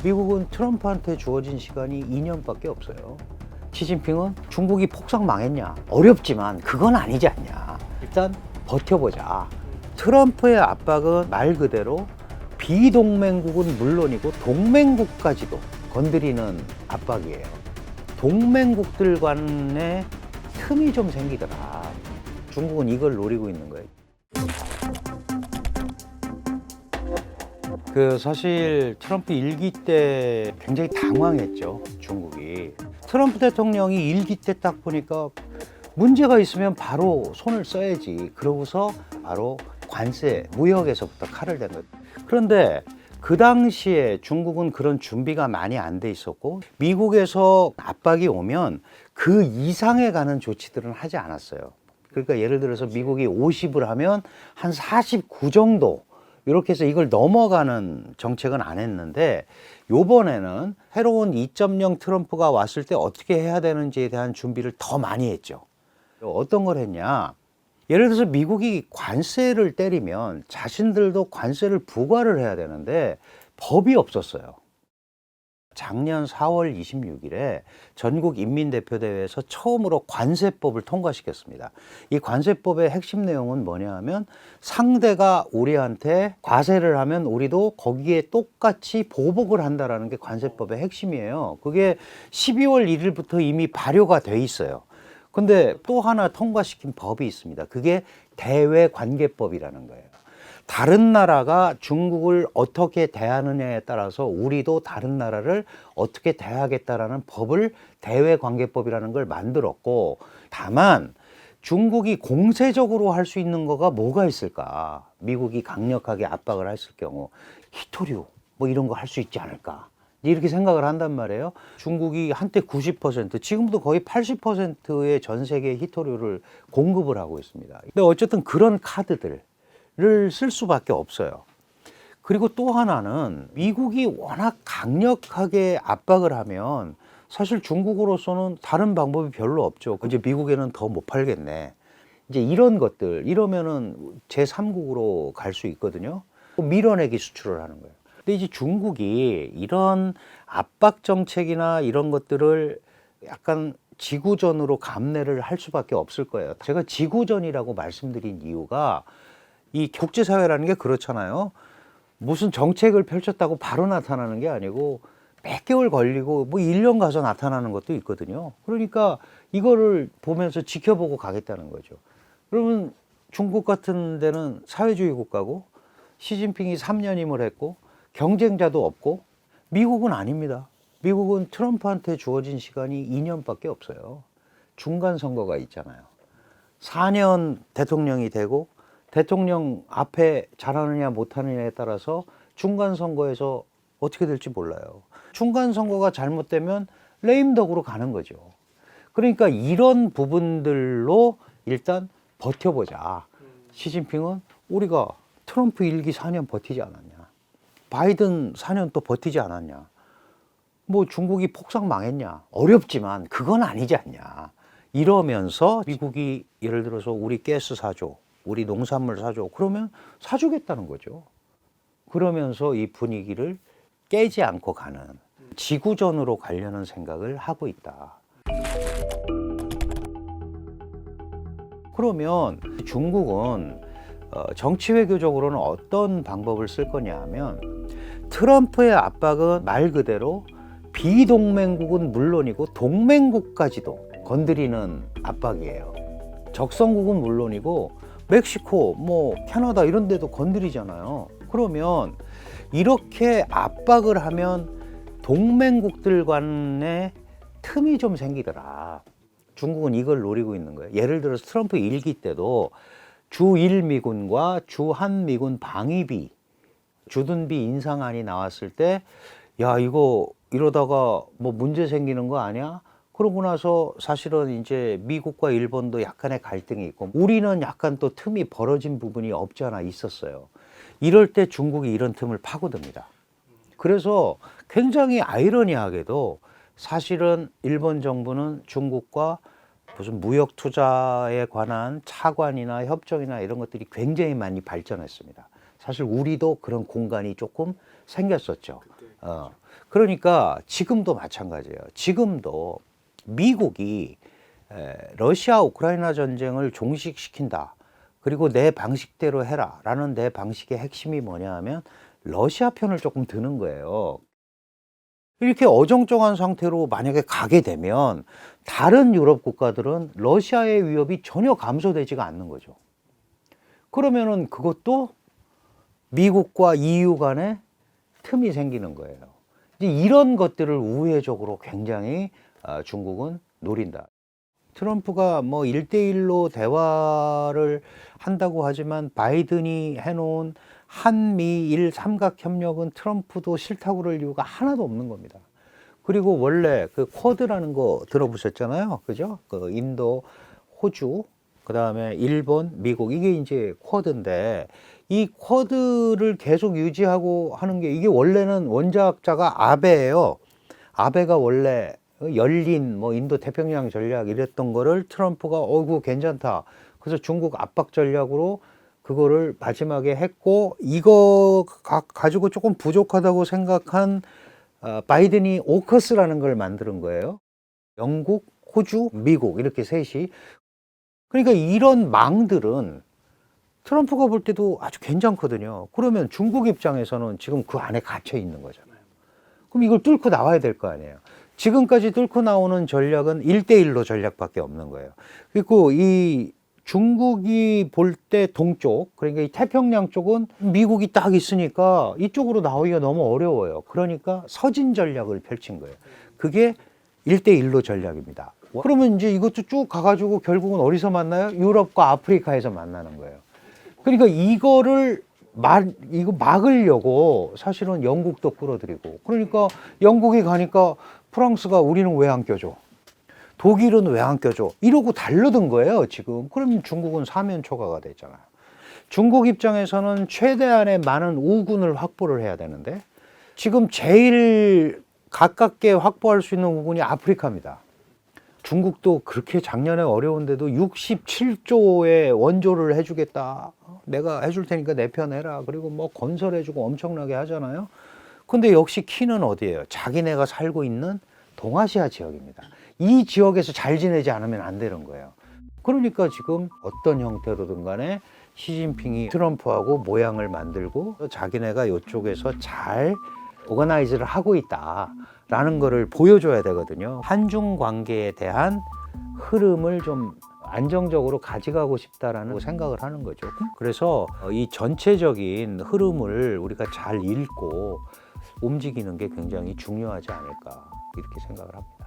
미국은 트럼프한테 주어진 시간이 2년밖에 없어요. 시진핑은 중국이 폭삭 망했냐? 어렵지만 그건 아니지 않냐. 일단 버텨보자. 트럼프의 압박은 말 그대로 비동맹국은 물론이고 동맹국까지도 건드리는 압박이에요. 동맹국들 간에 틈이 좀 생기더라. 중국은 이걸 노리고 있는 거예요. 사실 트럼프 일기 때 굉장히 당황했죠, 중국이. 트럼프 대통령이 일기 때 딱 보니까 문제가 있으면 바로 손을 써야지. 그러고서 바로 관세, 무역에서부터 칼을 댄 거예요. 그런데 그 당시에 중국은 그런 준비가 많이 안 돼 있었고, 미국에서 압박이 오면 그 이상에 가는 조치들은 하지 않았어요. 그러니까 예를 들어서 미국이 50을 하면 한 49 정도, 이렇게 해서 이걸 넘어가는 정책은 안 했는데, 요번에는 새로운 2.0 트럼프가 왔을 때 어떻게 해야 되는지에 대한 준비를 더 많이 했죠. 어떤 걸 했냐? 예를 들어서 미국이 관세를 때리면 자신들도 관세를 부과를 해야 되는데 법이 없었어요. 작년 4월 26일에 전국인민대표대회에서 처음으로 관세법을 통과시켰습니다. 이 관세법의 핵심 내용은 뭐냐 하면, 상대가 우리한테 과세를 하면 우리도 거기에 똑같이 보복을 한다라는 게 관세법의 핵심이에요. 그게 12월 1일부터 이미 발효가 돼 있어요. 근데 또 하나 통과시킨 법이 있습니다. 그게 대외관계법이라는 거예요. 다른 나라가 중국을 어떻게 대하느냐에 따라서 우리도 다른 나라를 어떻게 대하겠다라는 법을, 대외관계법이라는 걸 만들었고, 다만 중국이 공세적으로 할 수 있는 거가 뭐가 있을까? 미국이 강력하게 압박을 했을 경우 히토류 뭐 이런 거 할 수 있지 않을까? 이렇게 생각을 한단 말이에요. 중국이 한때 90%, 지금도 거의 80%의 전 세계 히토류를 공급을 하고 있습니다. 근데 어쨌든 그런 카드들을 쓸 수밖에 없어요. 그리고 또 하나는, 미국이 워낙 강력하게 압박을 하면 사실 중국으로서는 다른 방법이 별로 없죠. 이제 미국에는 더 못 팔겠네. 이제 이런 것들, 이러면은 제3국으로 갈 수 있거든요. 밀어내기 수출을 하는 거예요. 근데 이제 중국이 이런 압박 정책이나 이런 것들을 약간 지구전으로 감내를 할 수밖에 없을 거예요. 제가 지구전이라고 말씀드린 이유가, 이 국제사회라는 게 그렇잖아요. 무슨 정책을 펼쳤다고 바로 나타나는 게 아니고 몇 개월 걸리고 뭐 1년 가서 나타나는 것도 있거든요. 그러니까 이거를 보면서 지켜보고 가겠다는 거죠. 그러면 중국 같은 데는 사회주의 국가고, 시진핑이 3년임을 했고, 경쟁자도 없고, 미국은 아닙니다. 미국은 트럼프한테 주어진 시간이 2년밖에 없어요. 중간 선거가 있잖아요. 4년 대통령이 되고, 대통령 앞에 잘하느냐 못하느냐에 따라서 중간 선거에서 어떻게 될지 몰라요. 중간 선거가 잘못되면 레임덕으로 가는 거죠. 그러니까 이런 부분들로 일단 버텨보자. 시진핑은 우리가 트럼프 일기 4년 버티지 않았냐, 바이든 4년 또 버티지 않았냐, 뭐 중국이 폭삭 망했냐, 어렵지만 그건 아니지 않냐, 이러면서 미국이 예를 들어서 우리 가스 사줘, 우리 농산물 사줘, 그러면 사주겠다는 거죠. 그러면서 이 분위기를 깨지 않고 가는, 지구전으로 가려는 생각을 하고 있다. 그러면 중국은 정치 외교적으로는 어떤 방법을 쓸 거냐 하면, 트럼프의 압박은 말 그대로 비동맹국은 물론이고 동맹국까지도 건드리는 압박이에요. 적성국은 물론이고 멕시코, 뭐 캐나다 이런 데도 건드리잖아요. 그러면 이렇게 압박을 하면 동맹국들 간에 틈이 좀 생기더라. 중국은 이걸 노리고 있는 거예요. 예를 들어서 트럼프 일기 때도 주1미군과 주한미군 방위비, 주둔비 인상안이 나왔을 때, 야, 이거 이러다가 뭐 문제 생기는 거 아니야? 그러고 나서 사실은 이제 미국과 일본도 약간의 갈등이 있고, 우리는 약간 또 틈이 벌어진 부분이 없지 않아 있었어요. 이럴 때 중국이 이런 틈을 파고듭니다. 그래서 굉장히 아이러니하게도 사실은 일본 정부는 중국과 무슨 무역 투자에 관한 차관이나 협정이나 이런 것들이 굉장히 많이 발전했습니다. 사실 우리도 그런 공간이 조금 생겼었죠. 그러니까 지금도 마찬가지예요. 지금도 미국이 러시아 우크라이나 전쟁을 종식시킨다. 그리고 내 방식대로 해라 라는 내 방식의 핵심이 뭐냐 하면 러시아 편을 조금 드는 거예요. 이렇게 어정쩡한 상태로 만약에 가게 되면 다른 유럽 국가들은 러시아의 위협이 전혀 감소되지가 않는 거죠. 그러면은 그것도 미국과 EU 간에 틈이 생기는 거예요. 이제 이런 것들을 우회적으로 굉장히 중국은 노린다. 트럼프가 뭐 1대1로 대화를 한다고 하지만 바이든이 해놓은 한미일 삼각협력은 트럼프도 싫다고 그럴 이유가 하나도 없는 겁니다. 그리고 원래 그 쿼드라는 거 들어보셨잖아요. 그죠? 그 인도, 호주, 그 다음에 일본, 미국, 이게 이제 쿼드인데 이 쿼드를 계속 유지하고 하는 게 이게 원래는 원작자가 아베예요. 아베가 원래 열린 뭐 인도 태평양 전략 이랬던 거를 트럼프가 그거 괜찮다. 그래서 중국 압박 전략으로 그거를 마지막에 했고 이거 가지고 조금 부족하다고 생각한 바이든이 오커스라는 걸 만드는 거예요. 영국, 호주, 미국 이렇게 셋이. 그러니까 이런 망들은 트럼프가 볼 때도 아주 괜찮거든요. 그러면 중국 입장에서는 지금 그 안에 갇혀 있는 거잖아요. 그럼 이걸 뚫고 나와야 될 거 아니에요. 지금까지 뚫고 나오는 전략은 1대1로 전략밖에 없는 거예요. 그리고 이 중국이 볼 때 동쪽, 그러니까 이 태평양 쪽은 미국이 딱 있으니까 이쪽으로 나오기가 너무 어려워요. 그러니까 서진 전략을 펼친 거예요. 그게 1대1로 전략입니다. 그러면 이제 이것도 쭉 가가지고 결국은 어디서 만나요? 유럽과 아프리카에서 만나는 거예요. 그러니까 이거를 이거 막으려고 사실은 영국도 끌어들이고, 그러니까 영국이 가니까 프랑스가 우리는 왜 안 껴줘? 독일은 왜 안 껴줘? 이러고 달려든 거예요, 지금. 그러면 중국은 사면초가가 됐잖아요. 중국 입장에서는 최대한의 많은 우군을 확보를 해야 되는데, 지금 제일 가깝게 확보할 수 있는 우군이 아프리카입니다. 중국도 그렇게 작년에 어려운데도 67조의 원조를 해주겠다. 내가 해줄 테니까 내 편 해라. 그리고 뭐 건설해주고 엄청나게 하잖아요. 근데 역시 키는 어디예요? 자기네가 살고 있는 동아시아 지역입니다. 이 지역에서 잘 지내지 않으면 안 되는 거예요. 그러니까 지금 어떤 형태로든 간에 시진핑이 트럼프하고 모양을 만들고 자기네가 이쪽에서 잘 오거나이즈를 하고 있다라는 거를 보여줘야 되거든요. 한중 관계에 대한 흐름을 좀 안정적으로 가져가고 싶다라는 생각을 하는 거죠. 그래서 이 전체적인 흐름을 우리가 잘 읽고 움직이는 게 굉장히 중요하지 않을까 이렇게 생각을 합니다.